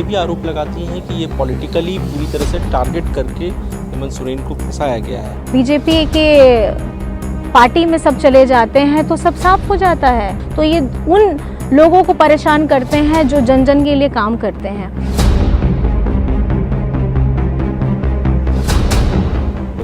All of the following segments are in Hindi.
ये भी आरोप लगाती हैं कि ये पॉलिटिकली पूरी तरह से टारगेट करके हेमंत सोरेन को फंसाया गया है। बीजेपी के पार्टी में सब चले जाते हैं तो सब साफ हो जाता है, तो ये उन लोगों को परेशान करते हैं जो जन जन के लिए काम करते हैं।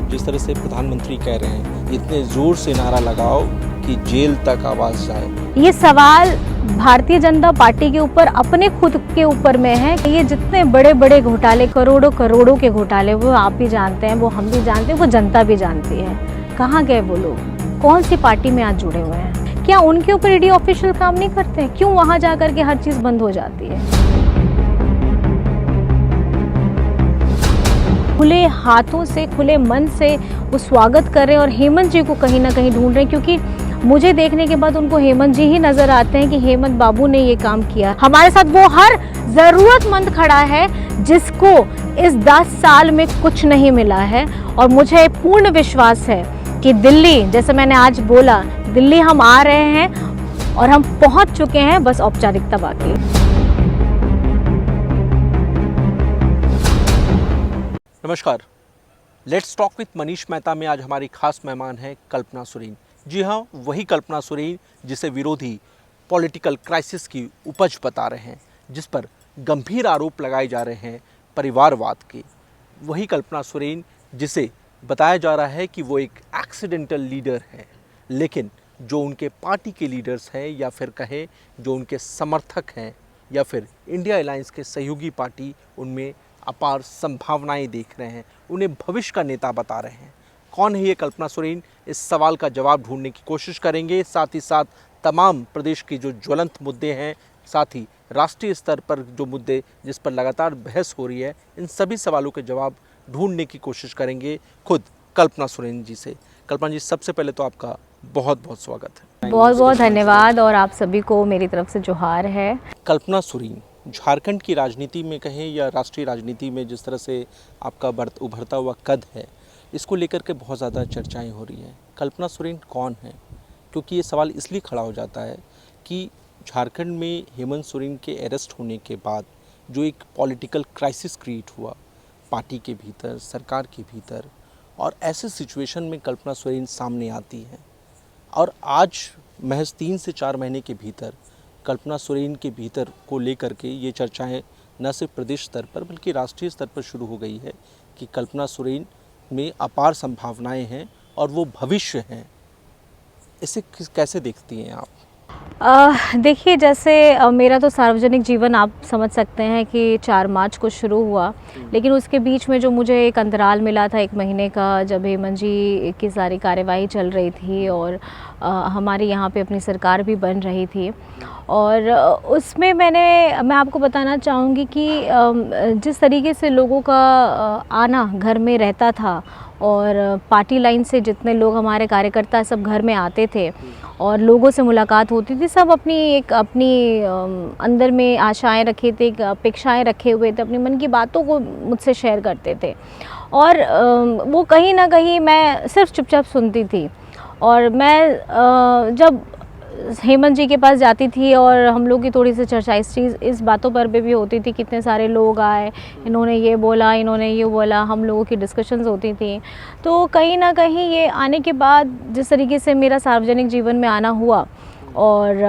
जिस तरह से प्रधानमंत्री कह रहे हैं, इतने जोर से नारा लगाओ कि जेल तक आवाज जाए। ये सवाल भारतीय जनता पार्टी के ऊपर, अपने खुद के ऊपर में है कि ये जितने बड़े बड़े घोटाले, करोड़ों करोड़ों के घोटाले, वो आप भी जानते हैं, वो हम भी जानते हैं, वो जनता भी जानती है। कहाँ गए वो लोग? कौन सी पार्टी में आज जुड़े हुए हैं? क्या उनके ऊपर ईडी ऑफिशियल काम नहीं करते हैं? क्यों वहां जाकर के हर चीज बंद हो जाती है? खुले हाथों से, खुले मन से वो स्वागत कर रहे हैं और हेमंत जी को कहीं ना कहीं ढूंढ रहे हैं, क्योंकि मुझे देखने के बाद उनको हेमंत जी ही नजर आते हैं कि हेमंत बाबू ने ये काम किया। हमारे साथ वो हर जरूरतमंद खड़ा है जिसको इस 10 साल में कुछ नहीं मिला है। और मुझे पूर्ण विश्वास है कि दिल्ली, जैसे मैंने आज बोला, दिल्ली हम आ रहे हैं और हम पहुंच चुके हैं, बस औपचारिकता बाकी है। नमस्कार, let's talk with Manish Mehta में आज हमारी खास मेहमान है कल्पना सोरेन। जी हाँ, वही कल्पना सोरेन जिसे विरोधी पॉलिटिकल क्राइसिस की उपज बता रहे हैं, जिस पर गंभीर आरोप लगाए जा रहे हैं परिवारवाद के। वही कल्पना सोरेन जिसे बताया जा रहा है कि वो एक एक्सीडेंटल लीडर है, लेकिन जो उनके पार्टी के लीडर्स हैं या फिर कहें जो उनके समर्थक हैं या फिर इंडिया अलायंस के सहयोगी पार्टी, उनमें अपार संभावनाएं देख रहे हैं, उन्हें भविष्य का नेता बता रहे हैं। कौन है ये कल्पना सोरेन? इस सवाल का जवाब ढूंढने की कोशिश करेंगे। साथ ही साथ तमाम प्रदेश के जो ज्वलंत मुद्दे हैं, साथ ही राष्ट्रीय स्तर पर जो मुद्दे जिस पर लगातार बहस हो रही है, इन सभी सवालों के जवाब ढूंढने की कोशिश करेंगे खुद कल्पना सोरेन जी से। कल्पना जी, सबसे पहले तो आपका बहुत बहुत स्वागत है। बहुत बहुत धन्यवाद और आप सभी को मेरी तरफ से जोहार है। कल्पना सोरेन, झारखंड की राजनीति में कहें या राष्ट्रीय राजनीति में जिस तरह से आपका उभरता हुआ कद है, इसको लेकर के बहुत ज़्यादा चर्चाएं हो रही हैं। कल्पना सोरेन कौन है? क्योंकि ये सवाल इसलिए खड़ा हो जाता है कि झारखंड में हेमंत सोरेन के अरेस्ट होने के बाद जो एक पॉलिटिकल क्राइसिस क्रिएट हुआ पार्टी के भीतर, सरकार के भीतर, और ऐसे सिचुएशन में कल्पना सोरेन सामने आती है। और आज महज 3 से 4 महीने के भीतर कल्पना सोरेन के भीतर को लेकर के ये चर्चाएं न सिर्फ प्रदेश स्तर पर बल्कि राष्ट्रीय स्तर पर शुरू हो गई है कि कल्पना सोरेन में अपार संभावनाएं हैं और वो भविष्य हैं। इसे कैसे देखती हैं आप? देखिए, जैसे मेरा तो सार्वजनिक जीवन आप समझ सकते हैं कि 4 मार्च को शुरू हुआ, लेकिन उसके बीच में जो मुझे एक अंतराल मिला था 1 महीने का, जब हेमंत जी की सारी कार्यवाही चल रही थी और हमारे यहाँ पे अपनी सरकार भी बन रही थी, और उसमें मैं आपको बताना चाहूँगी कि जिस तरीके से लोगों का आना घर में रहता था और पार्टी लाइन से जितने लोग हमारे कार्यकर्ता सब घर में आते थे और लोगों से मुलाकात होती थी, सब अपनी अंदर में आशाएं रखे थे, अपेक्षाएं रखे हुए थे, अपने मन की बातों को मुझसे शेयर करते थे। और वो कहीं ना कहीं मैं सिर्फ चुपचाप सुनती थी। और मैं जब हेमंत जी के पास जाती थी और हम लोग की थोड़ी सी चर्चा इस बातों पर भी होती थी, कितने सारे लोग आए, इन्होंने ये बोला, इन्होंने ये बोला, हम लोगों की डिस्कशंस होती थी। तो कहीं ना कहीं ये आने के बाद जिस तरीके से मेरा सार्वजनिक जीवन में आना हुआ, और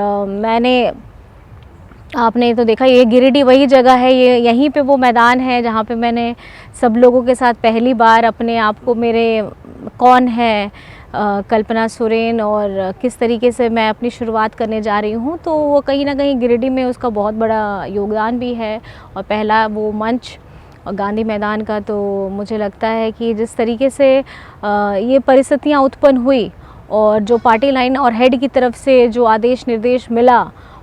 आपने तो देखा, ये गिरिडीह वही जगह है, ये यहीं पे वो मैदान है जहाँ पे मैंने सब लोगों के साथ पहली बार अपने आप को, मेरे कौन है कल्पना सोरेन और किस तरीके से मैं अपनी शुरुआत करने जा रही हूँ, तो वो कहीं ना कहीं गिरिडीह में उसका बहुत बड़ा योगदान भी है। और पहला वो मंच और गांधी मैदान का, तो मुझे लगता है कि जिस तरीके से ये परिस्थितियाँ उत्पन्न हुई और जो पार्टी लाइन और हेड की तरफ से जो आदेश निर्देश मिला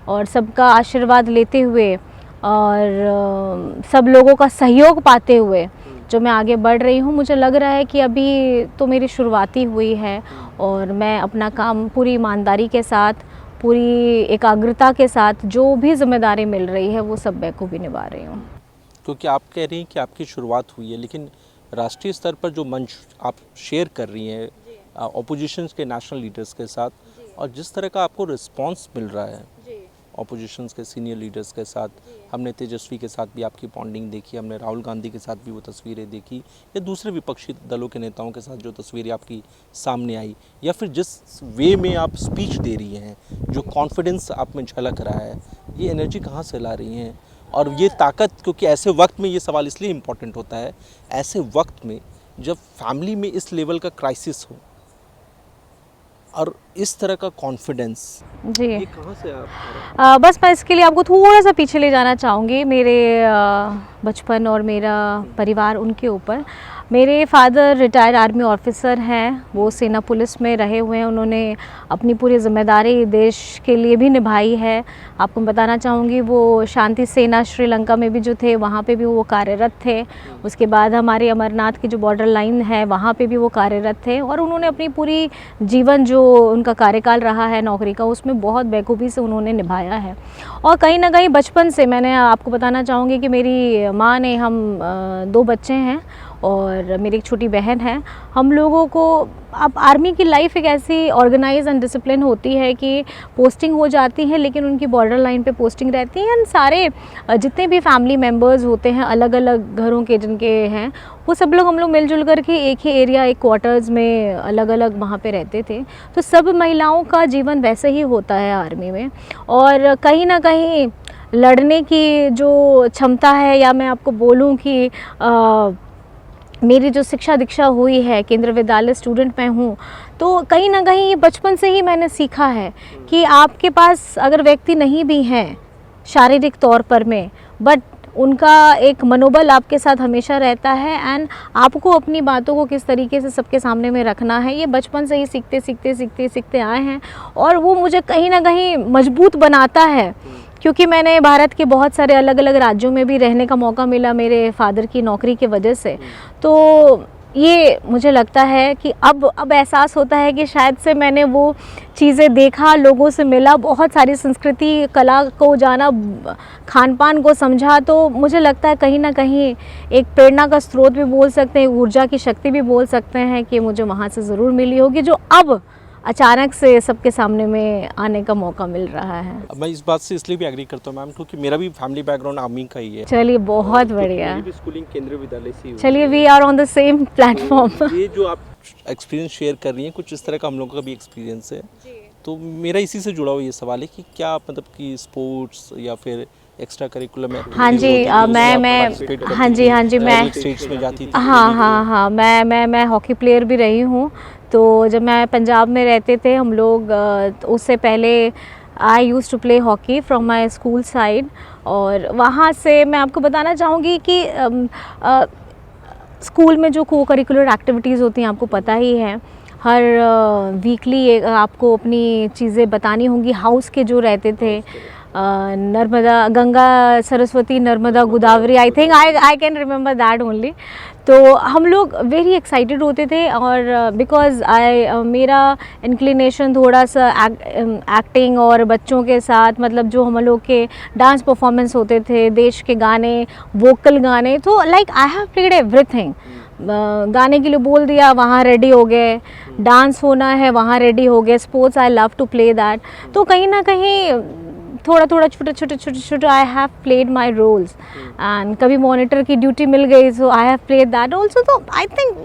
और सबका आशीर्वाद लेते हुए और सब लोगों का सहयोग पाते हुए जो मैं आगे बढ़ रही हूँ, मुझे लग रहा है कि अभी तो मेरी शुरुआती हुई है और मैं अपना काम पूरी ईमानदारी के साथ, पूरी एकाग्रता के साथ, जो भी जिम्मेदारी मिल रही है वो सब बखूबी निभा रही हूँ। क्योंकि आप कह रही हैं कि आपकी शुरुआत हुई है, लेकिन राष्ट्रीय स्तर पर जो मंच आप शेयर कर रही हैं ऑपोजिशन के नेशनल लीडर्स के साथ, और जिस तरह का आपको रिस्पांस मिल रहा है, ऑपोजिशंस के सीनियर लीडर्स के साथ, हमने तेजस्वी के साथ भी आपकी बॉन्डिंग देखी, हमने राहुल गांधी के साथ भी वो तस्वीरें देखी, या दूसरे विपक्षी दलों के नेताओं के साथ जो तस्वीरें आपकी सामने आई, या फिर जिस वे में आप स्पीच दे रही हैं, जो कॉन्फिडेंस आप में झलक रहा है, ये एनर्जी कहाँ से ला रही हैं? और ये ताकत, क्योंकि ऐसे वक्त में ये सवाल इसलिए इम्पोर्टेंट होता है, ऐसे वक्त में जब फैमिली में इस लेवल का क्राइसिस हो और इस तरह का कॉन्फिडेंस, जी ये कहाँ से आप? बस मैं इसके लिए आपको थोड़ा सा पीछे ले जाना चाहूँगी, मेरे बचपन और मेरा परिवार उनके ऊपर। मेरे फादर रिटायर्ड आर्मी ऑफिसर हैं, वो सेना पुलिस में रहे हुए हैं, उन्होंने अपनी पूरी जिम्मेदारी देश के लिए भी निभाई है। आपको बताना चाहूँगी वो शांति सेना श्रीलंका में भी जो थे वहाँ पे भी वो कार्यरत थे। उसके बाद हमारे अमरनाथ की जो बॉर्डर लाइन है वहाँ पे भी वो कार्यरत थे, और उन्होंने अपनी पूरी जीवन जो उनका कार्यकाल रहा है नौकरी का, उसमें बहुत बेखूबी से उन्होंने निभाया है। और कहीं ना कहीं बचपन से, मैंने आपको बताना चाहूँगी कि मेरी माँ ने, हम 2 बच्चे हैं और मेरी एक छोटी बहन है, हम लोगों को अब आर्मी की लाइफ एक ऐसी ऑर्गेनाइज एंड डिसिप्लिन होती है कि पोस्टिंग हो जाती है लेकिन उनकी बॉर्डर लाइन पे पोस्टिंग रहती है, एंड सारे जितने भी फैमिली मेम्बर्स होते हैं अलग अलग घरों के जिनके हैं, वो सब लोग, हम लोग मिलजुल करके एक ही एरिया, एक क्वार्टर्स में अलग अलग वहाँ पे रहते थे। तो सब महिलाओं का जीवन वैसे ही होता है आर्मी में, और कहीं ना कहीं लड़ने की जो क्षमता है, या मैं आपको बोलूँ कि मेरी जो शिक्षा दीक्षा हुई है, केंद्र विद्यालय स्टूडेंट मैं हूँ, तो कहीं ना कहीं ये बचपन से ही मैंने सीखा है कि आपके पास अगर व्यक्ति नहीं भी हैं शारीरिक तौर पर में, बट उनका एक मनोबल आपके साथ हमेशा रहता है, एंड आपको अपनी बातों को किस तरीके से सबके सामने में रखना है, ये बचपन से ही सीखते आए हैं, और वो मुझे कहीं ना कहीं मजबूत बनाता है। क्योंकि मैंने भारत के बहुत सारे अलग अलग राज्यों में भी रहने का मौका मिला मेरे फादर की नौकरी की वजह से, तो ये मुझे लगता है कि अब एहसास होता है कि शायद से मैंने वो चीज़ें देखा, लोगों से मिला, बहुत सारी संस्कृति कला को जाना, खान पान को समझा, तो मुझे लगता है कहीं ना कहीं एक प्रेरणा का स्रोत भी बोल सकते हैं, ऊर्जा की शक्ति भी बोल सकते हैं कि मुझे वहाँ से ज़रूर मिली होगी, जो अब अचानक से सबके सामने में आने का मौका मिल रहा है। मैं इस बात से इसलिए भी एग्री करता हूँ मैम, क्योंकि मेरा भी फैमिली बैकग्राउंड आर्मी का ही है। चलिए बहुत बढ़िया, मेरी भी स्कूलिंग केंद्रीय विद्यालय से ही हुई चलिए we are on the same platform. ये जो आप एक्सपीरियंस शेयर कर रही हैं, कुछ इस तरह का हम लोगों का भी एक्सपीरियंस है, तो मेरा इसी से जुड़ा हुआ ये सवाल है कि क्या मतलब कि स्पोर्ट्स या फिर एक्स्ट्रा करिकुलम एक्टिविटीज, हाँ जी, मैं स्टेट्स में जाती थी? हाँ, मैं हॉकी प्लेयर भी रही हूँ। तो जब मैं पंजाब में रहते थे हम लोग, उससे पहले I used to play hockey from my school side, और वहाँ से मैं आपको बताना चाहूँगी कि स्कूल में जो को करिकुलर एक्टिविटीज़ होती हैं आपको पता ही है, हर वीकली आपको अपनी चीज़ें बतानी होंगी। हाउस के जो रहते थे, Narmada, Ganga, Saraswati, Narmada, Godavari, I think I can remember that only. तो हम लोग वेरी एक्साइटेड होते थे, और बिकॉज मेरा इंक्लिनेशन थोड़ा सा एक्टिंग और बच्चों के साथ, मतलब जो हम लोग के डांस परफॉर्मेंस होते थे, देश के गाने, वोकल गाने, तो like I have played everything. गाने के लिए बोल दिया, वहाँ रेडी हो गए, डांस होना है वहाँ रेडी हो गए, sports I love to play that. तो कहीं ना कहीं थोड़ा छोटे I have played my roles, and कभी मॉनिटर की ड्यूटी मिल गई so I have played that also. तो आई थिंक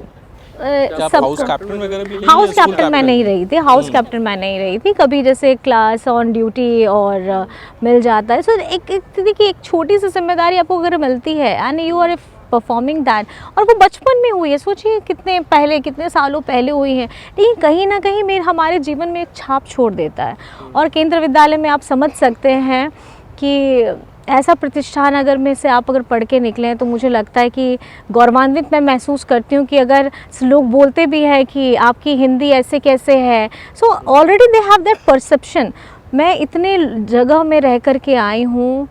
हाउस कैप्टन वगैरह भी? हाउस कैप्टन मैं नहीं रही थी, हाउस कैप्टन मैं नहीं रही थी कभी, जैसे क्लास ऑन ड्यूटी और मिल जाता है। सो देखिए एक छोटी सी जिम्मेदारी आपको अगर मिलती है and you are performing that, और वो बचपन में हुई है, सोचिए कितने सालों पहले हुई है, लेकिन कहीं ना कहीं हमारे जीवन में एक छाप छोड़ देता है। और केंद्र विद्यालय में आप समझ सकते हैं कि ऐसा प्रतिष्ठान अगर में से आप अगर पढ़ के निकलें, तो मुझे लगता है कि गौरवान्वित मैं महसूस करती हूँ कि अगर लोग बोलते भी हैं कि आपकी हिंदी ऐसे कैसे है, so already they have that perception. मैं इतने जगह में रह कर के आई हूँ,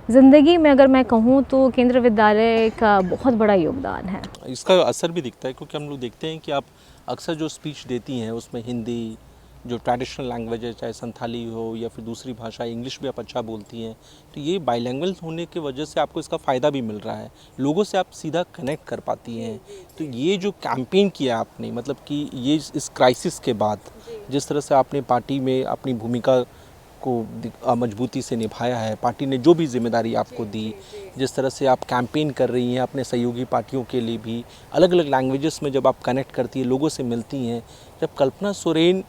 ज़िंदगी में अगर मैं कहूँ तो केंद्र विद्यालय का बहुत बड़ा योगदान है। इसका असर भी दिखता है, क्योंकि हम लोग देखते हैं कि आप अक्सर जो स्पीच देती हैं उसमें हिंदी, जो ट्रेडिशनल लैंग्वेज है, चाहे संथाली हो या फिर दूसरी भाषा, इंग्लिश भी आप अच्छा बोलती हैं, तो ये बाइलैंग्वेज होने की वजह से आपको इसका फ़ायदा भी मिल रहा है, लोगों से आप सीधा कनेक्ट कर पाती हैं। तो ये जो कैंपेन किया आपने, मतलब कि ये इस क्राइसिस के बाद जिस तरह से आपने पार्टी में अपनी भूमिका आपको मजबूती से निभाया है, पार्टी ने जो भी जिम्मेदारी आपको दी, जिस तरह से आप कैंपेन कर रही हैं अपने सहयोगी पार्टियों के लिए भी, अलग अलग लैंग्वेजेस में जब आप कनेक्ट करती हैं, लोगों से मिलती हैं। जब कल्पना सोरेन,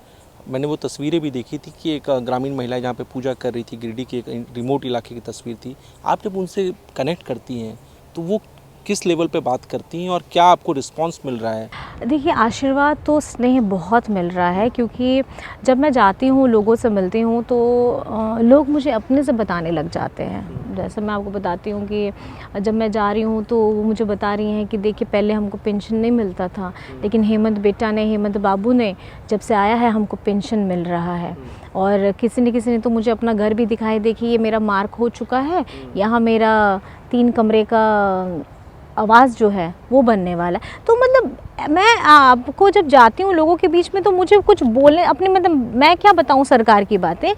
मैंने वो तस्वीरें भी देखी थी कि एक ग्रामीण महिला जहाँ पे पूजा कर रही थी, गिरिडीह के एक रिमोट इलाके की तस्वीर थी। आप जब उनसे कनेक्ट करती हैं तो वो किस लेवल पे बात करती हैं और क्या आपको रिस्पांस मिल रहा है? देखिए, आशीर्वाद तो स्नेह बहुत मिल रहा है, क्योंकि जब मैं जाती हूँ, लोगों से मिलती हूँ, तो लोग मुझे अपने से बताने लग जाते हैं। जैसे मैं आपको बताती हूँ कि जब मैं जा रही हूँ तो वो मुझे बता रही हैं कि देखिए, पहले हमको पेंशन नहीं मिलता था, लेकिन हेमंत बेटा ने, हेमंत बाबू ने जब से आया है हमको पेंशन मिल रहा है। और किसी ने तो मुझे अपना घर भी दिखाई, देखिए ये मेरा मार्क हो चुका है, यहाँ मेरा 3 कमरे का आवाज़ जो है वो बनने वाला है। तो मतलब मैं आपको जब जाती हूँ लोगों के बीच में, तो मुझे कुछ बोलने अपने, मतलब मैं क्या बताऊँ सरकार की बातें,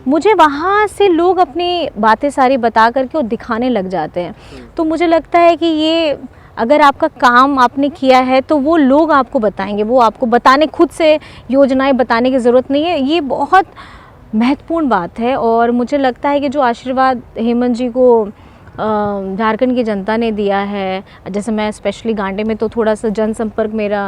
मुझे वहाँ से लोग अपनी बातें सारी बता करके और दिखाने लग जाते हैं। तो मुझे लगता है कि ये अगर आपका काम आपने किया है तो वो लोग आपको बताएंगे, वो आपको बताने, खुद से योजनाएं बताने की ज़रूरत नहीं है। ये बहुत महत्वपूर्ण बात है। और मुझे लगता है कि जो आशीर्वाद हेमंत जी को झारखंड की जनता ने दिया है, जैसे मैं स्पेशली गांडे में तो थोड़ा सा जनसंपर्क मेरा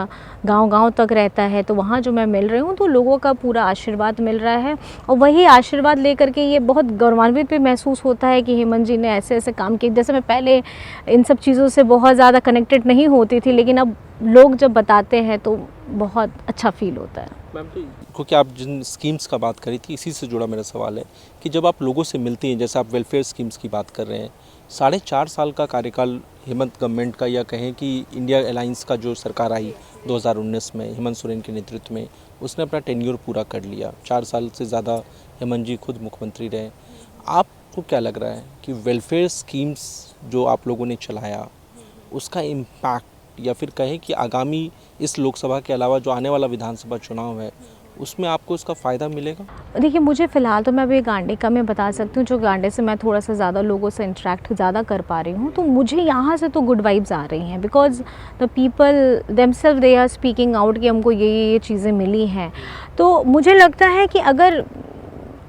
गांव-गांव तक रहता है, तो वहाँ जो मैं मिल रही हूँ तो लोगों का पूरा आशीर्वाद मिल रहा है। और वही आशीर्वाद लेकर के ये बहुत गौरवान्वित भी महसूस होता है कि हेमंत जी ने ऐसे-ऐसे काम किए। जैसे मैं पहले इन सब चीज़ों से बहुत ज़्यादा कनेक्टेड नहीं होती थी, लेकिन अब लोग जब बताते हैं तो बहुत अच्छा फील होता है। मैम, तो क्योंकि आप जिन स्कीम्स का बात करी थी, इसी से जुड़ा मेरा सवाल है कि जब आप लोगों से मिलती हैं, जैसे आप वेलफेयर स्कीम्स की बात कर रहे हैं, 4.5 साल का कार्यकाल हेमंत गवर्नमेंट का, या कहें कि इंडिया अलायंस का जो सरकार आई 2019 में हेमंत सोरेन के नेतृत्व में, उसने अपना टेन्योर पूरा कर लिया। 4 साल से ज़्यादा हेमंत जी खुद मुख्यमंत्री रहे। आपको क्या लग रहा है कि वेलफेयर स्कीम्स जो आप लोगों ने चलाया, उसका इम्पैक्ट, या फिर कहें कि आगामी इस लोकसभा के अलावा जो आने वाला विधानसभा चुनाव है, उसमें आपको इसका फ़ायदा मिलेगा? देखिए, मुझे फ़िलहाल तो मैं अभी गांडे का मैं बता सकती हूँ, जो गांडे से मैं थोड़ा सा ज़्यादा लोगों से इंटरेक्ट ज़्यादा कर पा रही हूँ, तो मुझे यहाँ से तो गुड वाइब्स आ रही हैं, because the people themselves they are speaking out कि हमको ये चीज़ें मिली हैं। तो मुझे लगता है कि अगर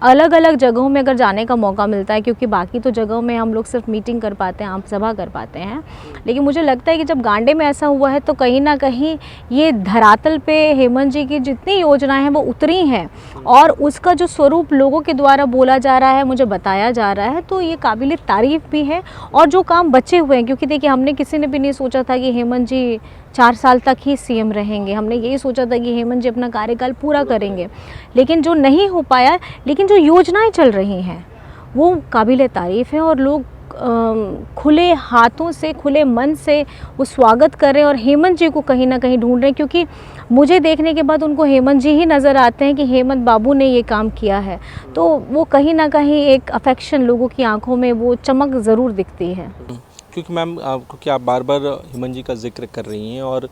अलग अलग जगहों में अगर जाने का मौका मिलता है, क्योंकि बाकी तो जगहों में हम लोग सिर्फ मीटिंग कर पाते हैं, आम सभा कर पाते हैं, लेकिन मुझे लगता है कि जब गांडे में ऐसा हुआ है तो कहीं ना कहीं ये धरातल पे हेमंत जी की जितनी योजनाएं हैं वो उतरी हैं, और उसका जो स्वरूप लोगों के द्वारा बोला जा रहा है, मुझे बताया जा रहा है, तो ये काबिल तारीफ़ भी है। और जो काम बचे हुए हैं, क्योंकि देखिए हमने किसी ने भी नहीं सोचा था कि हेमंत जी 4 साल तक ही सीएम रहेंगे, हमने यही सोचा था कि हेमंत जी अपना कार्यकाल पूरा करेंगे, लेकिन जो नहीं हो पाया, लेकिन जो योजनाएं चल रही हैं वो काबिल तारीफ़ है, और लोग खुले हाथों से, खुले मन से वो स्वागत कर रहे हैं, और हेमंत जी को कहीं ना कहीं ढूंढ रहे हैं, क्योंकि मुझे देखने के बाद उनको हेमंत जी ही नज़र आते हैं कि हेमंत बाबू ने ये काम किया है, तो वो कहीं ना कहीं एक अफेक्शन, लोगों की आंखों में वो चमक ज़रूर दिखती है। क्योंकि मैम, क्योंकि आप बार बार हेमंत जी का जिक्र कर रही हैं, और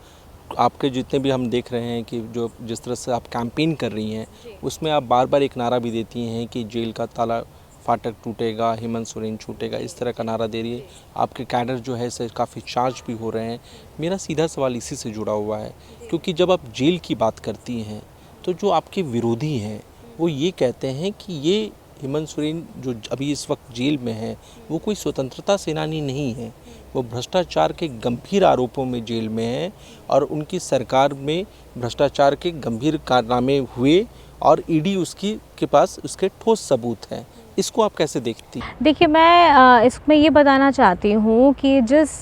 आपके जितने भी हम देख रहे हैं कि जो जिस तरह से आप कैंपेन कर रही हैं, उसमें आप बार बार एक नारा भी देती हैं कि जेल का ताला फाटक टूटेगा, हेमंत सोरेन छूटेगा, इस तरह का नारा दे रही है। आपके कैडर जो है इससे काफ़ी चार्ज भी हो रहे हैं। मेरा सीधा सवाल इसी से जुड़ा हुआ है, क्योंकि जब आप जेल की बात करती हैं तो जो आपके विरोधी हैं वो ये कहते हैं कि ये हेमंत सोरेन जो अभी इस वक्त जेल में है, वो कोई स्वतंत्रता सेनानी नहीं है, वो भ्रष्टाचार के गंभीर आरोपों में जेल में है, और उनकी सरकार में भ्रष्टाचार के गंभीर कारनामे हुए, और ईडी उसकी के पास उसके ठोस सबूत हैं। इसको आप कैसे देखती हैं? देखिए, मैं इसमें ये बताना चाहती हूँ कि जिस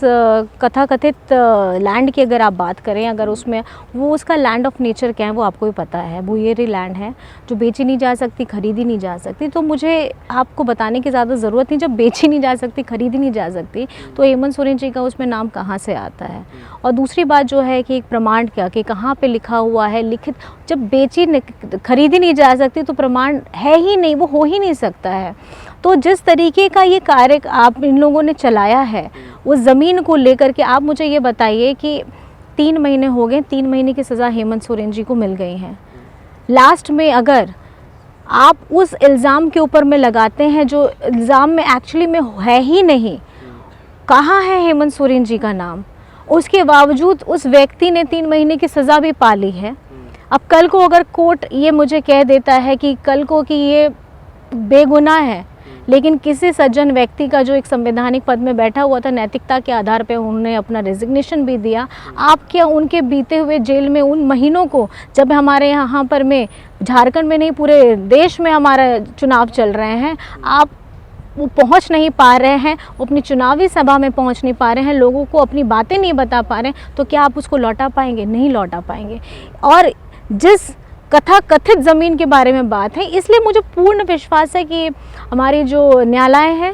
कथाकथित लैंड की अगर आप बात करें, अगर उसमें वो उसका लैंड ऑफ नेचर क्या है वो आपको भी पता है, भूयेरी लैंड है जो बेची नहीं जा सकती, खरीदी नहीं जा सकती। तो मुझे आपको बताने की ज़्यादा ज़रूरत नहीं, जब बेची नहीं जा सकती, खरीदी नहीं जा सकती, तो हेमंत सोरेन जी का उसमें नाम कहाँ से आता है? और दूसरी बात जो है कि एक प्रमाण क्या, कि कहाँ पे लिखा हुआ है, लिखित, जब खरीदी नहीं जा सकती तो प्रमाण है ही नहीं, वो हो ही नहीं सकता है। तो जिस तरीके का ये कार्य आप इन लोगों ने चलाया है उस ज़मीन को लेकर के, आप मुझे ये बताइए कि 3 महीने हो गए, 3 महीने की सज़ा हेमंत सोरेन जी को मिल गई हैं। लास्ट में अगर आप उस इल्ज़ाम के ऊपर में लगाते हैं जो इल्ज़ाम में एक्चुअली में है ही नहीं, कहाँ है हेमंत सोरेन जी का नाम? उसके बावजूद उस व्यक्ति ने 3 महीने की सज़ा भी पाली है। अब कल को अगर कोर्ट ये मुझे कह देता है कि कल को कि ये बेगुनाह है, लेकिन किसी सज्जन व्यक्ति का जो एक संवैधानिक पद में बैठा हुआ था, नैतिकता के आधार पे उन्होंने अपना रेजिग्नेशन भी दिया। आप क्या उनके बीते हुए जेल में उन महीनों को, जब हमारे यहाँ पर में झारखंड में नहीं पूरे देश में हमारा चुनाव चल रहे हैं, आप वो पहुंच नहीं पा रहे हैं, वो अपनी चुनावी सभा में पहुंच नहीं पा रहे हैं, लोगों को अपनी बातें नहीं बता पा रहे हैं, तो क्या आप उसको लौटा पाएंगे? नहीं लौटा पाएंगे। और जिस कथा कथित ज़मीन के बारे में बात है, इसलिए मुझे पूर्ण विश्वास है कि हमारी जो न्यायालय है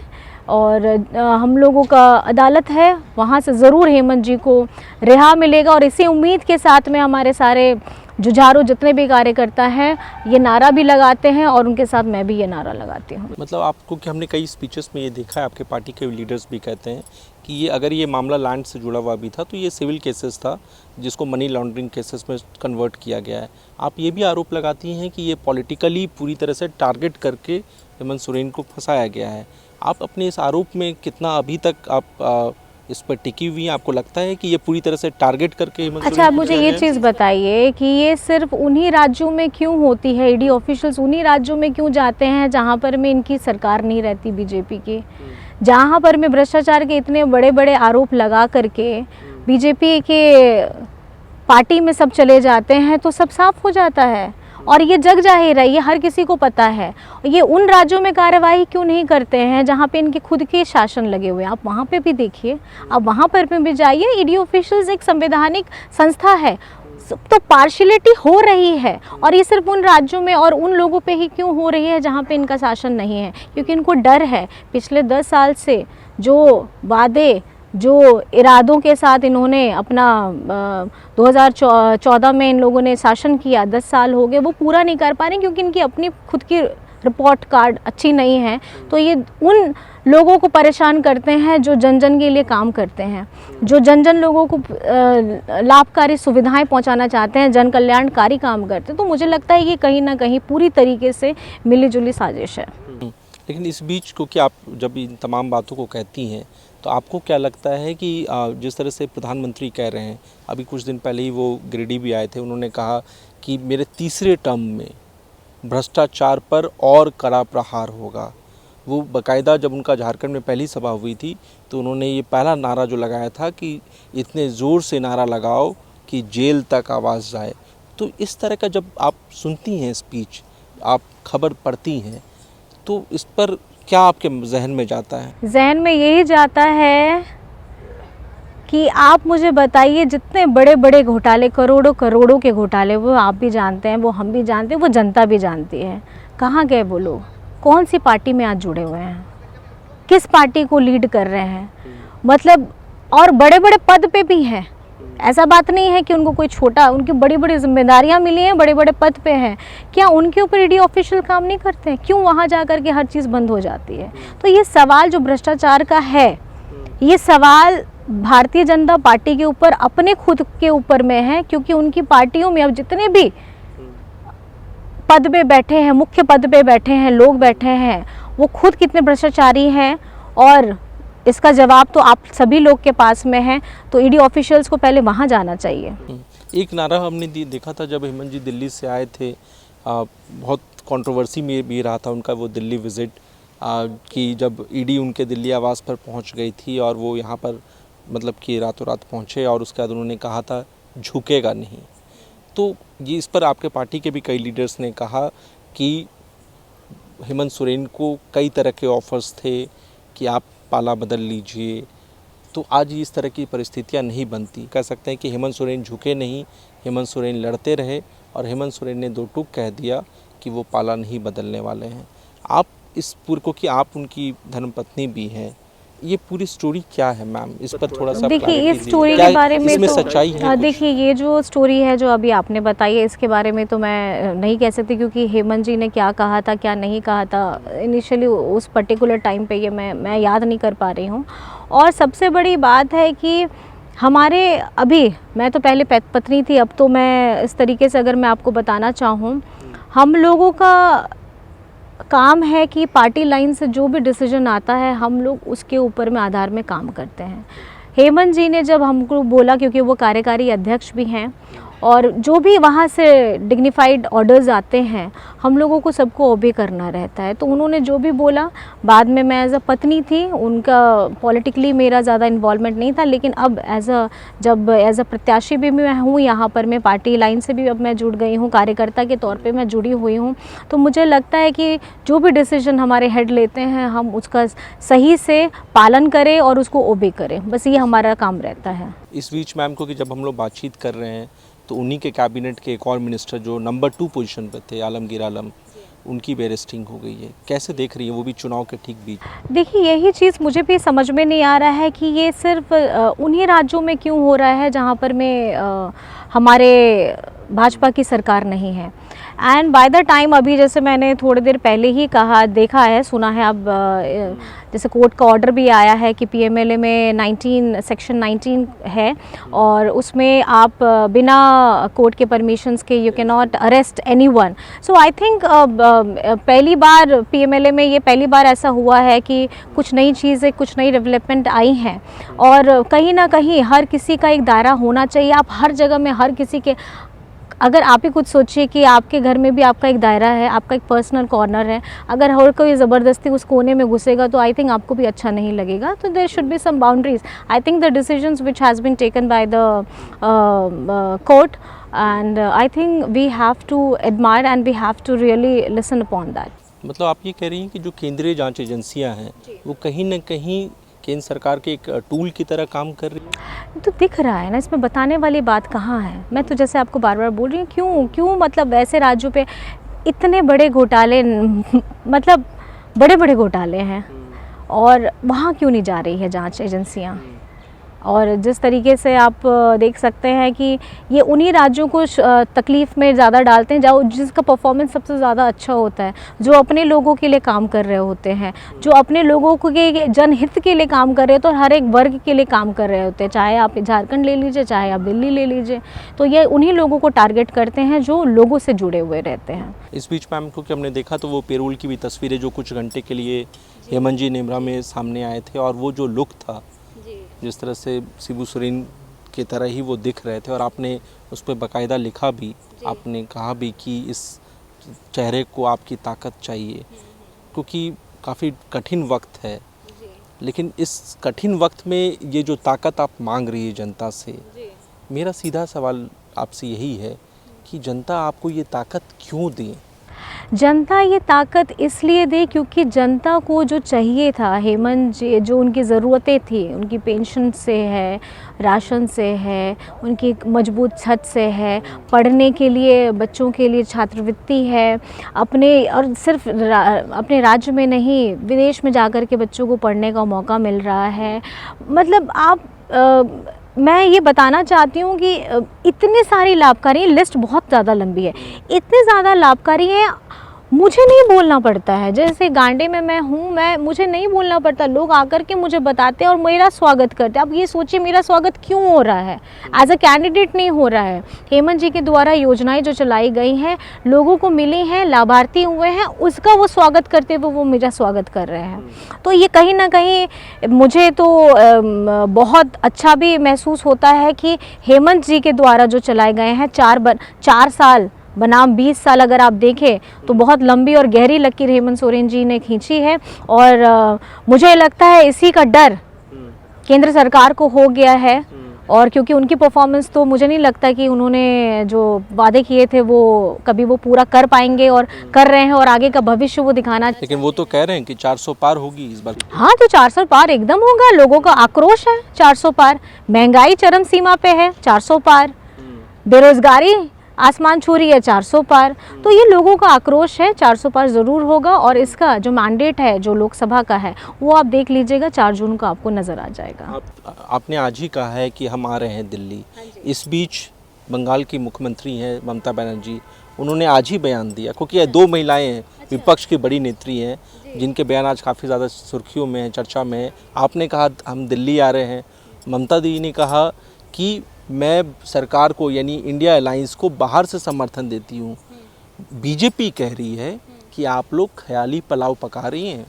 और हम लोगों का अदालत है, वहाँ से ज़रूर हेमंत जी को रिहा मिलेगा। और इसी उम्मीद के साथ में हमारे सारे जुझारू जितने भी कार्यकर्ता हैं ये नारा भी लगाते हैं और उनके साथ मैं भी ये नारा लगाती हूँ। मतलब आपको कि हमने कई स्पीचेस में ये देखा है, आपके पार्टी के लीडर्स भी कहते हैं कि ये अगर ये मामला लैंड से जुड़ा हुआ भी था तो ये सिविल केसेस था जिसको मनी लॉन्ड्रिंग केसेस में कन्वर्ट किया गया है। आप ये भी आरोप लगाती हैं कि ये पॉलिटिकली पूरी तरह से टारगेट करके हेमंत सोरेन को फंसाया गया है। आप अपने इस आरोप में कितना अभी तक आप इस पर टिकी हुई हैं? आपको लगता है कि ये पूरी तरह से टारगेट करके हेमंत अच्छा, आप मुझे ये चीज़ बताइए कि ये सिर्फ उन्हीं राज्यों में क्यों होती है? ईडी ऑफिशियल्स उन्हीं राज्यों में क्यों जाते हैं जहाँ पर में इनकी सरकार नहीं रहती बीजेपी की, जहाँ पर में भ्रष्टाचार के इतने बड़े बड़े आरोप लगा करके बीजेपी के पार्टी में सब चले जाते हैं, तो सब साफ हो जाता है। और ये जग जाहिर है, ये हर किसी को पता है। ये उन राज्यों में कार्यवाही क्यों नहीं करते हैं जहाँ पे इनके खुद के शासन लगे हुए हैं? आप वहाँ पे भी देखिए, आप वहाँ पर भी जाइए। ईडी ऑफिशियल्स एक संवैधानिक संस्था है, तो पार्शियलिटी हो रही है। और ये सिर्फ उन राज्यों में और उन लोगों पे ही क्यों हो रही है जहाँ पे इनका शासन नहीं है? क्योंकि इनको डर है। पिछले 10 साल से जो वादे, जो इरादों के साथ इन्होंने अपना 2014 में इन लोगों ने शासन किया, 10 साल हो गए, वो पूरा नहीं कर पा रहे क्योंकि इनकी अपनी खुद की रिपोर्ट कार्ड अच्छी नहीं है। तो ये उन लोगों को परेशान करते हैं जो जन जन के लिए काम करते हैं, जो जन जन लोगों को लाभकारी सुविधाएं पहुंचाना चाहते हैं, जन कल्याणकारी काम करते हैं। तो मुझे लगता है ये कहीं ना कहीं पूरी तरीके से मिलीजुली साजिश है। लेकिन इस बीच क्योंकि आप जब इन तमाम बातों को कहती हैं तो आपको क्या लगता है कि जिस तरह से प्रधानमंत्री कह रहे हैं, अभी कुछ दिन पहले ही वो गिरिडीह भी आए थे, उन्होंने कहा कि मेरे तीसरे टर्म में भ्रष्टाचार पर और कड़ा प्रहार होगा। वो बाकायदा जब उनका झारखंड में पहली सभा हुई थी तो उन्होंने ये पहला नारा जो लगाया था कि इतने ज़ोर से नारा लगाओ कि जेल तक आवाज़ जाए। तो इस तरह का जब आप सुनती हैं स्पीच, आप खबर पढ़ती हैं, तो इस पर क्या आपके जहन में जाता है? जहन में यही जाता है कि आप मुझे बताइए, जितने बड़े बड़े घोटाले, करोड़ों करोड़ों के घोटाले, वो आप भी जानते हैं, वो हम भी जानते हैं, वो जनता भी जानती है। कहाँ गए वो लोग? कौन सी पार्टी में आज जुड़े हुए हैं? किस पार्टी को लीड कर रहे हैं? मतलब और बड़े बड़े पद पे भी हैं। ऐसा बात नहीं है कि उनको कोई छोटा, उनकी बड़ी बड़ी जिम्मेदारियां मिली हैं, बड़े बड़े पद पे हैं। क्या उनके ऊपर ईडी ऑफिशियल काम नहीं करते हैं? क्यों वहां जाकर के हर चीज़ बंद हो जाती है? तो ये सवाल जो भ्रष्टाचार का है, ये सवाल भारतीय जनता पार्टी के ऊपर, अपने खुद के ऊपर में है। क्योंकि उनकी पार्टियों में अब जितने भी पद पे बैठे हैं, मुख्य पद पे बैठे हैं लोग बैठे हैं, वो खुद कितने भ्रष्टाचारी हैं, और इसका जवाब तो आप सभी लोग के पास में है। तो ईडी ऑफिशियल्स को पहले वहाँ जाना चाहिए। एक नारा हमने देखा था जब हेमंत जी दिल्ली से आए थे, बहुत कंट्रोवर्सी में भी रहा था उनका वो दिल्ली विज़िट, कि जब ईडी उनके दिल्ली आवास पर पहुंच गई थी और वो यहाँ पर मतलब कि रातों रात पहुँचे, और उसके बाद उन्होंने कहा था झुकेगा नहीं। तो ये इस पर आपके पार्टी के भी कई लीडर्स ने कहा कि हेमंत सोरेन को कई तरह के ऑफर्स थे कि आप पाला बदल लीजिए। तो आज इस तरह की परिस्थितियां नहीं बनती। कह सकते हैं कि हेमंत सोरेन झुके नहीं, हेमंत सोरेन लड़ते रहे, और हेमंत सोरेन ने दो टूक कह दिया कि वो पाला नहीं बदलने वाले हैं। आप इस पूरे को, कि आप उनकी धर्मपत्नी भी हैं, ये पूरी स्टोरी क्या है मैम? इस पर थोड़ा सा देखिए, इस स्टोरी के बारे में इसमें तो सच्चाई है? देखिए, ये जो स्टोरी है जो अभी आपने बताई है, इसके बारे में तो मैं नहीं कह सकती, क्योंकि हेमंत जी ने क्या कहा था क्या नहीं कहा था इनिशियली उस पर्टिकुलर टाइम पे, ये मैं याद नहीं कर पा रही हूँ। और सबसे बड़ी बात है कि हमारे अभी, मैं तो पहले पत्नी थी, अब तो मैं इस तरीके से अगर मैं आपको बताना चाहूँ, हम लोगों का काम है कि पार्टी लाइन से जो भी डिसीजन आता है हम लोग उसके ऊपर में आधार में काम करते हैं। हेमंत जी ने जब हमको बोला, क्योंकि वो कार्यकारी अध्यक्ष भी हैं, और जो भी वहाँ से डिग्निफाइड ऑर्डर्स आते हैं हम लोगों को सबको ओबे करना रहता है। तो उन्होंने जो भी बोला, बाद में मैं एज अ पत्नी थी, उनका पॉलिटिकली मेरा ज़्यादा इन्वॉल्वमेंट नहीं था, लेकिन अब एज अ प्रत्याशी भी मैं हूँ यहाँ पर, मैं पार्टी लाइन से भी अब मैं जुड़ गई हूँ, कार्यकर्ता के तौर पे मैं जुड़ी हुई हूँ। तो मुझे लगता है कि जो भी डिसीजन हमारे हेड लेते हैं हम उसका सही से पालन करें और उसको ओबे करें, बस ये हमारा काम रहता है। इस बीच मैम को कि जब हम लोग बातचीत कर रहे हैं तो उन्हीं के कैबिनेट के एक और मिनिस्टर जो नंबर 2 पोजीशन पे थे, आलमगीर आलम, उनकी भी अरेस्टिंग हो गई है। कैसे देख रही है, वो भी चुनाव के ठीक बीच? देखिए यही चीज़ मुझे भी समझ में नहीं आ रहा है कि ये सिर्फ उन्हीं राज्यों में क्यों हो रहा है जहाँ पर हमारे भाजपा की सरकार नहीं है। एंड बाय द टाइम, अभी जैसे मैंने थोड़ी देर पहले ही कहा, देखा है, सुना है, अब जैसे कोर्ट का ऑर्डर भी आया है कि पीएमएलए में सेक्शन 19 है और उसमें आप बिना कोर्ट के परमिशंस के you can not arrest anyone. So I think पहली बार पीएमएलए में ये पहली बार ऐसा हुआ है कि कुछ नई चीज़ें, कुछ नई डेवलपमेंट आई हैं और कहीं ना कहीं हर किसी का एक दायरा होना चाहिए। आप हर जगह में हर किसी के, अगर आप ही कुछ सोचिए कि आपके घर में भी आपका एक दायरा है, आपका एक पर्सनल कॉर्नर है, अगर हर कोई ज़बरदस्ती उस कोने में घुसेगा तो आई थिंक आपको भी अच्छा नहीं लगेगा। तो there should be some boundaries. I think the decisions which has been taken by the court and I think we have to admire and we have to really listen upon that. मतलब आप ये कह रही हैं कि जो केंद्रीय जांच एजेंसियां हैं वो कहीं ना कहीं केंद्र सरकार के एक टूल की तरह काम कर रही है? तो दिख रहा है ना, इसमें बताने वाली बात कहाँ है। मैं तो जैसे आपको बार बार बोल रही हूँ, क्यों मतलब ऐसे राज्यों पे इतने बड़े घोटाले, मतलब बड़े बड़े घोटाले हैं और वहाँ क्यों नहीं जा रही है जांच एजेंसियाँ। और जिस तरीके से आप देख सकते हैं कि ये उन्हीं राज्यों को तकलीफ़ में ज़्यादा डालते हैं जहाँ जिसका परफॉर्मेंस सबसे ज़्यादा अच्छा होता है, जो अपने लोगों के लिए काम कर रहे होते हैं, जो अपने लोगों के जनहित के लिए काम कर रहे होते हैं और हर एक वर्ग के लिए काम कर रहे होते हैं। चाहे आप झारखंड ले लीजिए, चाहे आप दिल्ली ले लीजिए, तो ये उन्हीं लोगों को टारगेट करते हैं जो लोगों से जुड़े हुए रहते हैं। इस बीच मैम को कि हमने देखा तो वो पेरोल की भी तस्वीरें जो कुछ घंटे के लिए हेमंत जी नेमरा में सामने आए थे और वो जो लुक था, जिस तरह से शिबू सोरेन की तरह ही वो दिख रहे थे और आपने उस पर बाकायदा लिखा भी, आपने कहा भी कि इस चेहरे को आपकी ताकत चाहिए क्योंकि काफ़ी कठिन वक्त है। लेकिन इस कठिन वक्त में ये जो ताकत आप मांग रही है जनता से, मेरा सीधा सवाल आपसे यही है कि जनता आपको ये ताकत क्यों दे? जनता ये ताकत इसलिए दे क्योंकि जनता को जो चाहिए था, हेमंत जी जो उनकी ज़रूरतें थी, उनकी पेंशन से है, राशन से है, उनकी मजबूत छत से है, पढ़ने के लिए बच्चों के लिए छात्रवृत्ति है, अपने और सिर्फ अपने राज्य में नहीं विदेश में जाकर के बच्चों को पढ़ने का मौका मिल रहा है। मतलब आप मैं ये बताना चाहती हूँ कि इतने सारी लाभकारी, लिस्ट बहुत ज़्यादा लंबी है, इतने ज़्यादा लाभकारी हैं, मुझे नहीं बोलना पड़ता है। जैसे गांडे में मैं हूँ, मुझे नहीं बोलना पड़ता, लोग आकर के मुझे बताते हैं और मेरा स्वागत करते हैं। अब ये सोचिए मेरा स्वागत क्यों हो रहा है, एज अ कैंडिडेट नहीं हो रहा है। हेमंत जी के द्वारा योजनाएं जो चलाई गई हैं, लोगों को मिली हैं, लाभार्थी हुए हैं, उसका वो स्वागत करते हुए वो मेरा स्वागत कर रहे हैं। तो ये कहीं ना कहीं मुझे तो बहुत अच्छा भी महसूस होता है कि हेमंत जी के द्वारा जो चलाए गए हैं 4 साल बनाम 20 साल, अगर आप देखें तो बहुत लंबी और गहरी लकीर हेमंत सोरेन जी ने खींची है। और मुझे लगता है इसी का डर केंद्र सरकार को हो गया है और क्योंकि उनकी परफॉर्मेंस तो मुझे नहीं लगता कि उन्होंने जो वादे किए थे वो कभी वो पूरा कर पाएंगे और कर रहे हैं और आगे का भविष्य वो दिखाना। लेकिन वो तो कह रहे हैं कि 400 पार होगी इस बार। हाँ, तो 400 पार एकदम होगा, लोगों का आक्रोश है 400 पार, महंगाई चरम सीमा पे है 400 पार, बेरोजगारी आसमान छू रही है 400 पार, तो ये लोगों का आक्रोश है, 400 पार ज़रूर होगा। और इसका जो मैंडेट है जो लोकसभा का है वो आप देख लीजिएगा, 4 जून को आपको नज़र आ जाएगा। आपने आज ही कहा है कि हम आ रहे हैं दिल्ली। इस बीच बंगाल की मुख्यमंत्री हैं ममता बनर्जी, उन्होंने आज ही बयान दिया, क्योंकि ये 2 महिलाएं हैं, विपक्ष की बड़ी नेत्री हैं जिनके बयान आज काफ़ी ज़्यादा सुर्खियों में है, चर्चा में है। आपने कहा हम दिल्ली आ रहे हैं, ममता दी ने कहा कि मैं सरकार को यानी इंडिया अलायंस को बाहर से समर्थन देती हूँ। बीजेपी कह रही है कि आप लोग ख्याली पुलाव पका रही हैं।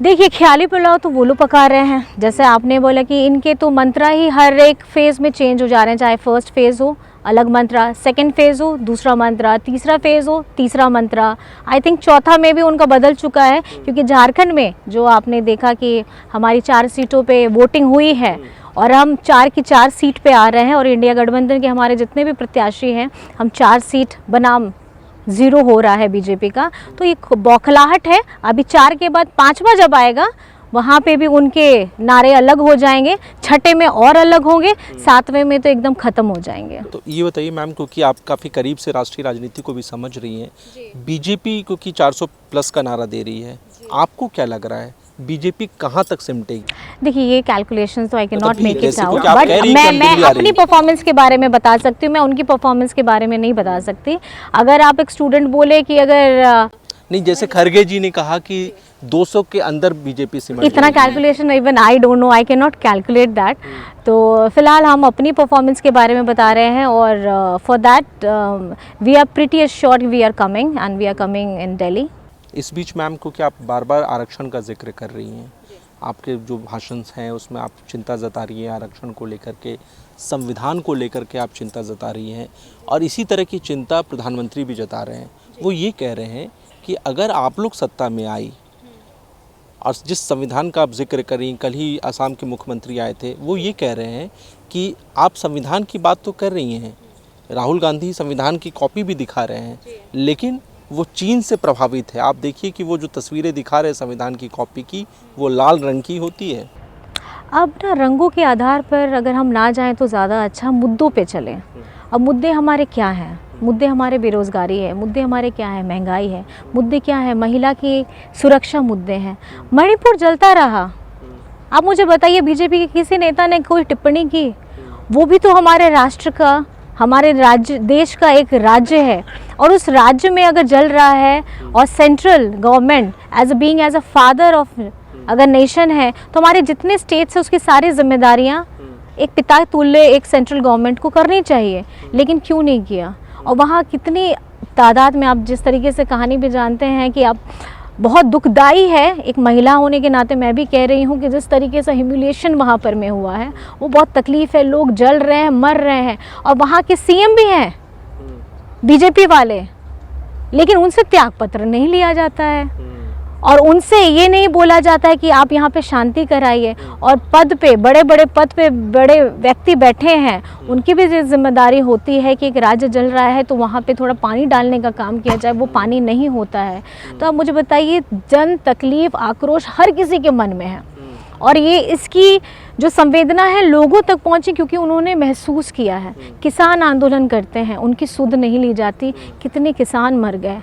देखिए, ख्याली पुलाव तो वो लोग पका रहे हैं, जैसे आपने बोला कि इनके तो मंत्रा ही हर एक फेज़ में चेंज हो जा रहे हैं, चाहे फर्स्ट फेज़ हो, अलग मंत्रा, सेकंड फेज़ हो दूसरा मंत्रा, तीसरा फेज़ हो तीसरा मंत्रा, आई थिंक चौथा में भी उनका बदल चुका है, क्योंकि झारखंड में जो आपने देखा कि हमारी 4 सीटों पे वोटिंग हुई है और हम 4 की 4 सीट पे आ रहे हैं, और इंडिया गठबंधन के हमारे जितने भी प्रत्याशी हैं हम 4 सीट बनाम 0 हो रहा है बीजेपी का। तो ये बौखलाहट है। अभी 4 के बाद 5वां जब आएगा वहाँ पे भी उनके नारे अलग हो जाएंगे, छठे में और अलग होंगे, 7वें में तो एकदम ख़त्म हो जाएंगे। तो ये बताइए मैम, क्योंकि आप काफ़ी करीब से राष्ट्रीय राजनीति को भी समझ रही हैं, बीजेपी क्योंकि 400 प्लस का नारा दे रही है, आपको क्या लग रहा है बीजेपी कहाँ तक सिमटेगी? देखिए ये कैलकुलेशन तो I can not make it जैसे आउट, क्योंकि आप बट कह रही हैं कि हम मैं दिल्ली आ रही अपनी हैं। परफॉर्मेंस के बारे में बता सकती हूँ, मैं उनकी परफॉर्मेंस के बारे में नहीं बता सकती। अगर आप एक स्टूडेंट बोले कि अगर नहीं, जैसे खरगे जी ने कहा कि 200 के अंदर बीजेपी सिमट इतना जाएगी। Calculation even I don't know, I can not calculate that. तो फिलहाल हम अपनी परफॉर्मेंस के बारे में बता रहे हैं, और for that we are pretty assured we are coming and we are coming in Delhi. इस बीच मैम को कि आप बार बार आरक्षण का जिक्र कर रही हैं, आपके जो भाषण हैं उसमें आप चिंता जता रही हैं आरक्षण को लेकर के, संविधान को लेकर के आप चिंता जता रही हैं, और इसी तरह की चिंता प्रधानमंत्री भी जता रहे हैं। वो ये कह रहे हैं कि अगर आप लोग सत्ता में आई, और जिस संविधान का आप जिक्र करें, कल ही असम के मुख्यमंत्री आए थे, वो ये कह रहे हैं कि आप संविधान की बात तो कर रही हैं, राहुल गांधी संविधान की कॉपी भी दिखा रहे हैं, लेकिन वो चीन से प्रभावित है। आप देखिए कि वो जो तस्वीरें दिखा रहे हैं संविधान की कॉपी की, वो लाल रंग की होती है। अब ना रंगों के आधार पर अगर हम ना जाएं तो ज़्यादा अच्छा, मुद्दों पे चलें। अब मुद्दे हमारे क्या हैं? मुद्दे हमारे बेरोज़गारी है, मुद्दे हमारे क्या है? महंगाई है, मुद्दे क्या है? महिला की सुरक्षा मुद्दे हैं। मणिपुर जलता रहा, आप मुझे बताइए बीजेपी के किसी नेता ने कोई टिप्पणी की? वो भी तो हमारे राष्ट्र का, हमारे राज्य देश का एक राज्य है, और उस राज्य में अगर जल रहा है और central government as a father of अगर नेशन है, तो हमारे जितने स्टेट्स हैं उसकी सारी जिम्मेदारियां एक पिता तुल्य एक सेंट्रल गवर्नमेंट को करनी चाहिए, लेकिन क्यों नहीं किया? और वहाँ कितनी तादाद में, आप जिस तरीके से कहानी भी जानते हैं कि आप बहुत दुखदाई है, एक महिला होने के नाते मैं भी कह रही हूँ कि जिस तरीके से ह्यूमिलिएशन वहाँ पर में हुआ है वो बहुत तकलीफ़ है। लोग जल रहे हैं, मर रहे हैं, और वहाँ के सीएम भी हैं बीजेपी वाले, लेकिन उनसे त्यागपत्र नहीं लिया जाता है, और उनसे ये नहीं बोला जाता है कि आप यहाँ पे शांति कराइए। और पद पे, बड़े बड़े पद पे बड़े व्यक्ति बैठे हैं, उनकी भी जिम्मेदारी होती है कि एक राज्य जल रहा है तो वहाँ पे थोड़ा पानी डालने का काम किया जाए, वो पानी नहीं होता है। तो आप मुझे बताइए, जन तकलीफ, आक्रोश हर किसी के मन में है, और ये इसकी जो संवेदना है लोगों तक पहुँची क्योंकि उन्होंने महसूस किया है। किसान आंदोलन करते हैं, उनकी सुध नहीं ली जाती, कितने किसान मर गए।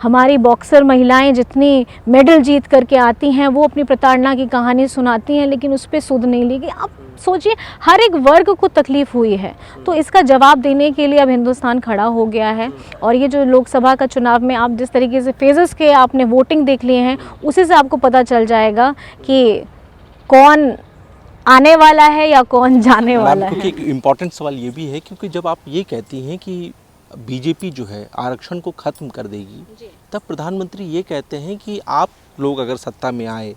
हमारी बॉक्सर महिलाएं जितनी मेडल जीत करके आती हैं, वो अपनी प्रताड़ना की कहानी सुनाती हैं, लेकिन उस पर सुध नहीं ली गई। आप सोचिए, हर एक वर्ग को तकलीफ़ हुई है, तो इसका जवाब देने के लिए अब हिंदुस्तान खड़ा हो गया है। और ये जो लोकसभा का चुनाव में आप जिस तरीके से फेजेस के आपने वोटिंग देख लिए हैं, उसी से आपको पता चल जाएगा कि कौन आने वाला है या कौन जाने वाला है। क्योंकि एक इम्पॉर्टेंट सवाल ये भी है, क्योंकि जब आप ये कहती हैं कि बीजेपी जो है आरक्षण को ख़त्म कर देगी, तब प्रधानमंत्री ये कहते हैं कि आप लोग अगर सत्ता में आए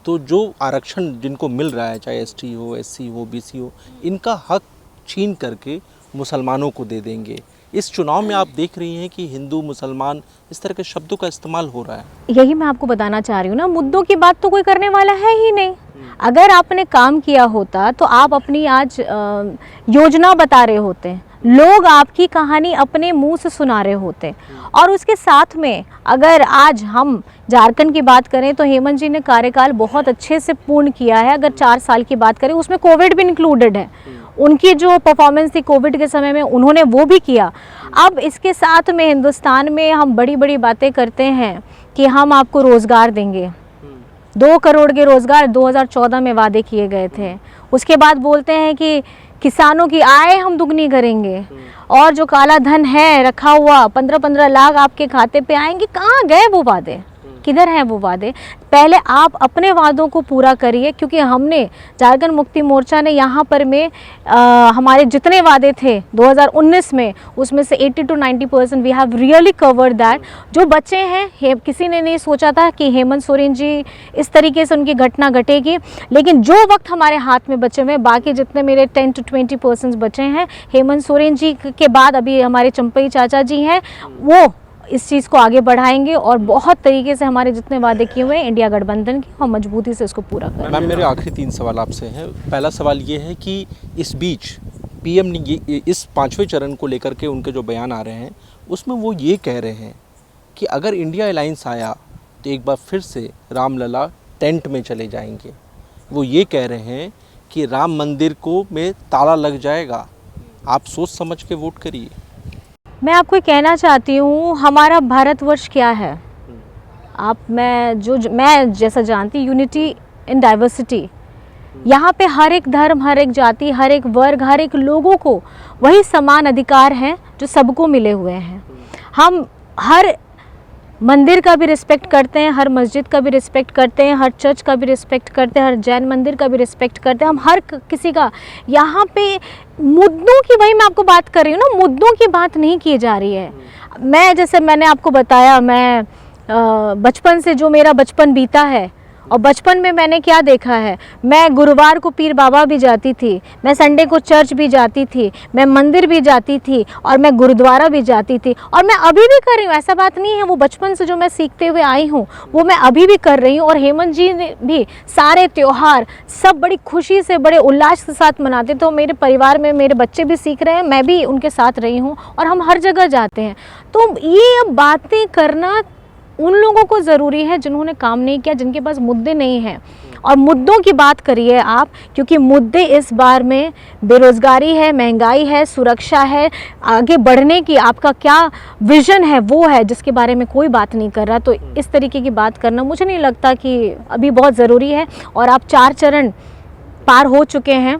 तो जो आरक्षण जिनको मिल रहा है, चाहे एसटी हो, एससी हो, बीसी हो, इनका हक छीन करके मुसलमानों को दे देंगे। इस चुनाव में आप देख रही हैं कि हिंदू, मुसलमान, इस तरह के शब्दों का इस्तेमाल हो रहा है। यही मैं आपको बताना चाह रही हूँ ना, मुद्दों की बात तो कोई करने वाला है ही नहीं। अगर आपने काम किया होता तो आप अपनी आज योजना बता रहे होते, लोग आपकी कहानी अपने मुंह से सुना रहे होते। और उसके साथ में अगर आज हम झारखंड की बात करें तो हेमंत जी ने कार्यकाल बहुत अच्छे से पूर्ण किया है। अगर 4 साल की बात करें, उसमें कोविड भी इंक्लूडेड है, उनकी जो परफॉर्मेंस थी कोविड के समय में उन्होंने वो भी किया। अब इसके साथ में हिंदुस्तान में हम बड़ी बड़ी बातें करते हैं कि हम आपको रोज़गार देंगे, 2 करोड़ के रोज़गार 2014 में वादे किए गए थे। उसके बाद बोलते हैं कि किसानों की आय हम दुगनी करेंगे, और जो काला धन है रखा हुआ 15-15 लाख आपके खाते पे आएंगे। कहाँ गए वो वादे? किधर हैं वो वादे? पहले आप अपने वादों को पूरा करिए, क्योंकि हमने झारखंड मुक्ति मोर्चा ने यहाँ पर में हमारे जितने वादे थे 2019 में, उसमें से 80 to 90% we have really covered that. जो बच्चे हैं, किसी ने नहीं सोचा था कि हेमंत सोरेन जी इस तरीके से उनकी घटना घटेगी, लेकिन जो वक्त हमारे हाथ में बचे हुए, बाकी जितने मेरे 10 to 20% बचे हैं, हेमंत सोरेन जी के बाद अभी हमारे चंपई चाचा जी हैं, वो इस चीज़ को आगे बढ़ाएंगे और बहुत तरीके से हमारे जितने वादे किए हुए हैं इंडिया गठबंधन की, हम मजबूती से इसको पूरा करेंगे। मैम, मेरे आखिरी 3 सवाल आपसे हैं। पहला सवाल ये है कि इस बीच पीएम ने इस 5वें चरण को लेकर के उनके जो बयान आ रहे हैं, उसमें वो ये कह रहे हैं कि अगर इंडिया अलायंस आया तो एक बार फिर से रामलला टेंट में चले जाएंगे। वो ये कह रहे हैं कि राम मंदिर को में ताला लग जाएगा। आप सोच समझ के वोट करिए। मैं आपको कहना चाहती हूँ, हमारा भारतवर्ष क्या है, मैं जैसा जानती, यूनिटी इन डाइवर्सिटी। यहाँ पे हर एक धर्म, हर एक जाति, हर एक वर्ग, हर एक लोगों को वही समान अधिकार हैं जो सबको मिले हुए हैं। हम हर मंदिर का भी रिस्पेक्ट करते हैं, हर मस्जिद का भी रिस्पेक्ट करते हैं, हर चर्च का भी रिस्पेक्ट करते हैं, हर जैन मंदिर का भी रिस्पेक्ट करते हैं। हम हर किसी का, यहाँ पे मुद्दों की, वही मैं आपको बात कर रही हूँ ना, मुद्दों की बात नहीं की जा रही है। जैसे मैंने आपको बताया, मैं बचपन से जो मेरा बचपन बीता है, और बचपन में मैंने क्या देखा है, मैं गुरुवार को पीर बाबा भी जाती थी, मैं संडे को चर्च भी जाती थी, मैं मंदिर भी जाती थी, और मैं गुरुद्वारा भी जाती थी, और मैं अभी भी कर रही हूँ। ऐसा बात नहीं है, वो बचपन से जो मैं सीखते हुए आई हूँ वो मैं अभी भी कर रही हूँ। और हेमंत जी ने भी सारे त्यौहार सब बड़ी खुशी से, बड़े उल्लास के साथ मनाते, तो मेरे परिवार में मेरे बच्चे भी सीख रहे हैं, मैं भी उनके साथ रही हूँ, और हम हर जगह जाते हैं। तो ये बातें करना उन लोगों को ज़रूरी है जिन्होंने काम नहीं किया, जिनके पास मुद्दे नहीं हैं। और मुद्दों की बात करिए आप, क्योंकि मुद्दे इस बार में बेरोज़गारी है, महंगाई है, सुरक्षा है, आगे बढ़ने की आपका क्या विज़न है, वो है जिसके बारे में कोई बात नहीं कर रहा। तो इस तरीके की बात करना मुझे नहीं लगता कि अभी बहुत ज़रूरी है। और आप 4 चरण पार हो चुके हैं,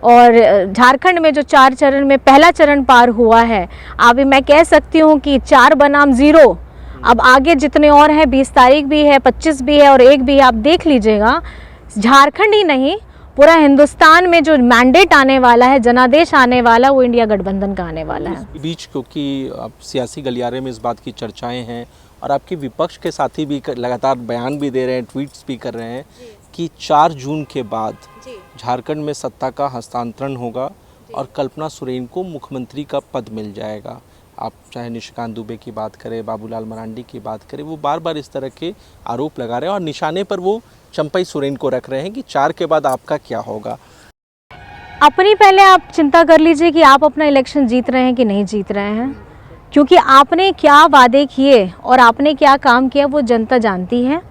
और झारखंड में जो 4 चरण में पहला चरण पार हुआ है, अभी मैं कह सकती हूँ कि 4 बनाम 0। अब आगे जितने और हैं, 20 तारीख भी है, 25 भी है, और 1 भी है, आप देख लीजिएगा। झारखंड ही नहीं, पूरा हिंदुस्तान में जो मैंडेट आने वाला है, जनादेश आने वाला, वो इंडिया गठबंधन का आने वाला है। इस बीच क्योंकि अब सियासी गलियारे में इस बात की चर्चाएं हैं, और आपके विपक्ष के साथी भी लगातार बयान भी दे रहे हैं, ट्वीट्स भी कर रहे हैं कि 4 जून के बाद झारखंड में सत्ता का हस्तांतरण होगा और कल्पना सोरेन को मुख्यमंत्री का पद मिल जाएगा। आप चाहे निशिकांत दुबे की बात करें, बाबूलाल मरांडी की बात करें, वो बार बार इस तरह के आरोप लगा रहे हैं, और निशाने पर वो चंपई सोरेन को रख रहे हैं कि 4 के बाद आपका क्या होगा। अपनी पहले आप चिंता कर लीजिए कि आप अपना इलेक्शन जीत रहे हैं कि नहीं जीत रहे हैं, क्योंकि आपने क्या वादे किए और आपने क्या काम किया वो जनता जानती है।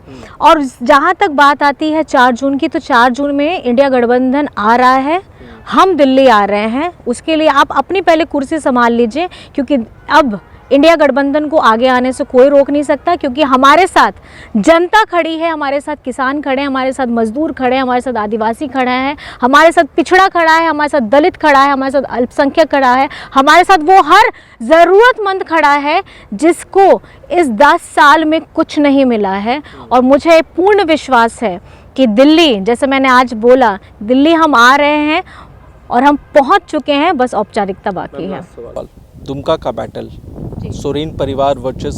और जहाँ तक बात आती है 4 जून की, तो 4 जून में इंडिया गठबंधन आ रहा है, हम दिल्ली आ रहे हैं। उसके लिए आप अपनी पहले कुर्सी संभाल लीजिए, क्योंकि अब इंडिया गठबंधन को आगे आने से कोई रोक नहीं सकता, क्योंकि हमारे साथ जनता खड़ी है, हमारे साथ किसान खड़े हैं, हमारे साथ मजदूर खड़े हैं, हमारे साथ आदिवासी खड़ा है, हमारे साथ पिछड़ा खड़ा है, हमारे साथ दलित खड़ा है, हमारे साथ अल्पसंख्यक खड़ा है, हमारे साथ वो हर ज़रूरतमंद खड़ा है जिसको इस 10 साल में कुछ नहीं मिला है। और मुझे पूर्ण विश्वास है कि दिल्ली, जैसे मैंने आज बोला, दिल्ली हम आ रहे हैं और हम पहुंच चुके हैं, बस औपचारिकता बाकी है। दुमका का बैटल सोरेन परिवार वर्सेस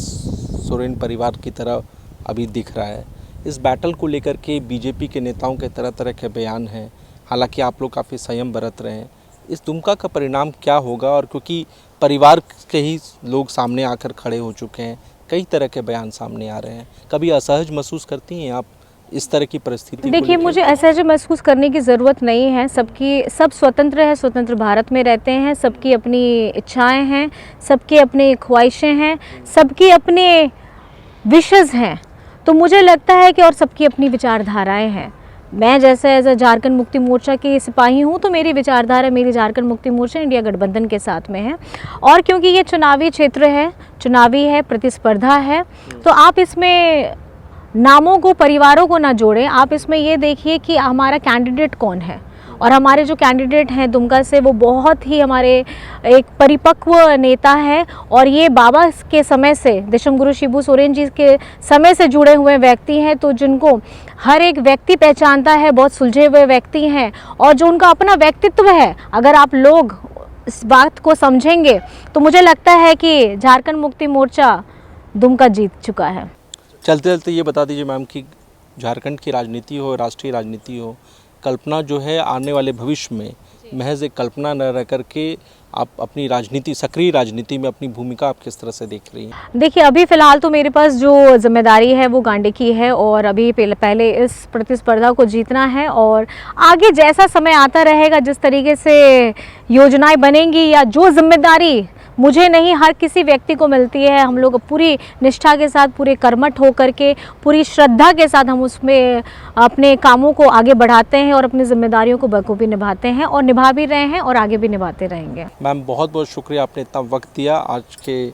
सोरेन परिवार की तरह अभी दिख रहा है। इस बैटल को लेकर के बीजेपी के नेताओं के तरह तरह के बयान हैं, हालांकि आप लोग काफ़ी संयम बरत रहे हैं। इस दुमका का परिणाम क्या होगा? और क्योंकि परिवार के ही लोग सामने आकर खड़े हो चुके हैं, कई तरह के बयान सामने आ रहे हैं, कभी असहज महसूस करती हैं आप इस तरह की परिस्थिति? देखिए, मुझे असहज महसूस करने की ज़रूरत नहीं है। सब स्वतंत्र है, स्वतंत्र भारत में रहते हैं, सबकी अपनी इच्छाएं हैं, सबकी अपनी ख्वाहिशें हैं, सबकी अपने विशेज़ हैं। तो मुझे लगता है कि और सबकी अपनी विचारधाराएं हैं। मैं जैसे एज अ झारखंड मुक्ति मोर्चा की सिपाही हूँ, तो मेरी विचारधारा, मेरी झारखंड मुक्ति मोर्चा इंडिया गठबंधन के साथ में है। और क्योंकि ये चुनावी क्षेत्र है, चुनावी है, प्रतिस्पर्धा है, तो आप इसमें नामों को, परिवारों को ना जोड़ें। आप इसमें ये देखिए कि हमारा कैंडिडेट कौन है, और हमारे जो कैंडिडेट हैं दुमका से वो बहुत ही हमारे एक परिपक्व नेता है और ये बाबा के समय से दशम गुरु शिबू सोरेन जी के समय से जुड़े हुए व्यक्ति हैं, तो जिनको हर एक व्यक्ति पहचानता है, बहुत सुलझे हुए व्यक्ति हैं और जो उनका अपना व्यक्तित्व है, अगर आप लोग इस बात को समझेंगे तो मुझे लगता है कि झारखंड मुक्ति मोर्चा दुमका जीत चुका है। चलते चलते ये बता दीजिए मैम कि झारखंड की राजनीति हो, राष्ट्रीय राजनीति हो, कल्पना जो है आने वाले भविष्य में महज एक कल्पना न रह कर के आप अपनी राजनीति, सक्रिय राजनीति में अपनी भूमिका आप किस तरह से देख रही हैं? देखिए, अभी फ़िलहाल तो मेरे पास जो जिम्मेदारी है वो गांडे की है और अभी पहले इस प्रतिस्पर्धा को जीतना है और आगे जैसा समय आता रहेगा, जिस तरीके से योजनाएं बनेंगी या जो जिम्मेदारी मुझे नहीं हर किसी व्यक्ति को मिलती है, हम लोग पूरी निष्ठा के साथ, पूरे कर्मठ होकर के, पूरी श्रद्धा के साथ हम उसमें अपने कामों को आगे बढ़ाते हैं और अपनी जिम्मेदारियों को बखूबी निभाते हैं और निभा भी रहे हैं और आगे भी निभाते रहेंगे। मैम बहुत बहुत शुक्रिया, आपने इतना वक्त दिया आज के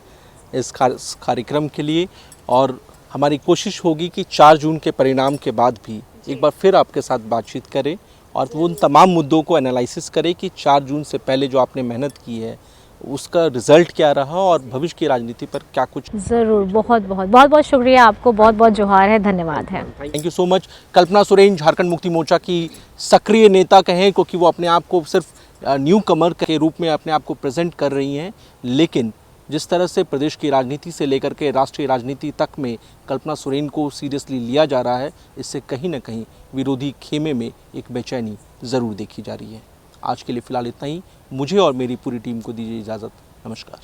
इस कार्यक्रम के लिए और हमारी कोशिश होगी कि 4 जून के परिणाम के बाद भी एक बार फिर आपके साथ बातचीत करें और वो उन तमाम मुद्दों को एनालिसिस करें कि 4 जून से पहले जो आपने मेहनत की है उसका रिजल्ट क्या रहा और भविष्य की राजनीति पर क्या कुछ। ज़रूर, बहुत शुक्रिया आपको, बहुत जोहार है, धन्यवाद है। Thank you so much. Kalpana Soren Jharkhand Mukti Morcha की सक्रिय नेता कहें, क्योंकि वो अपने आप को सिर्फ न्यू कमर के रूप में अपने आप को प्रेजेंट कर रही हैं, लेकिन जिस तरह से प्रदेश की राजनीति से लेकर के राष्ट्रीय राजनीति तक में कल्पना सोरेन को सीरियसली लिया जा रहा है, इससे कहीं ना कहीं विरोधी खेमे में एक बेचैनी ज़रूर देखी जा रही है। आज के लिए फ़िलहाल इतना ही। मुझे और मेरी पूरी टीम को दीजिए इजाज़त। नमस्कार।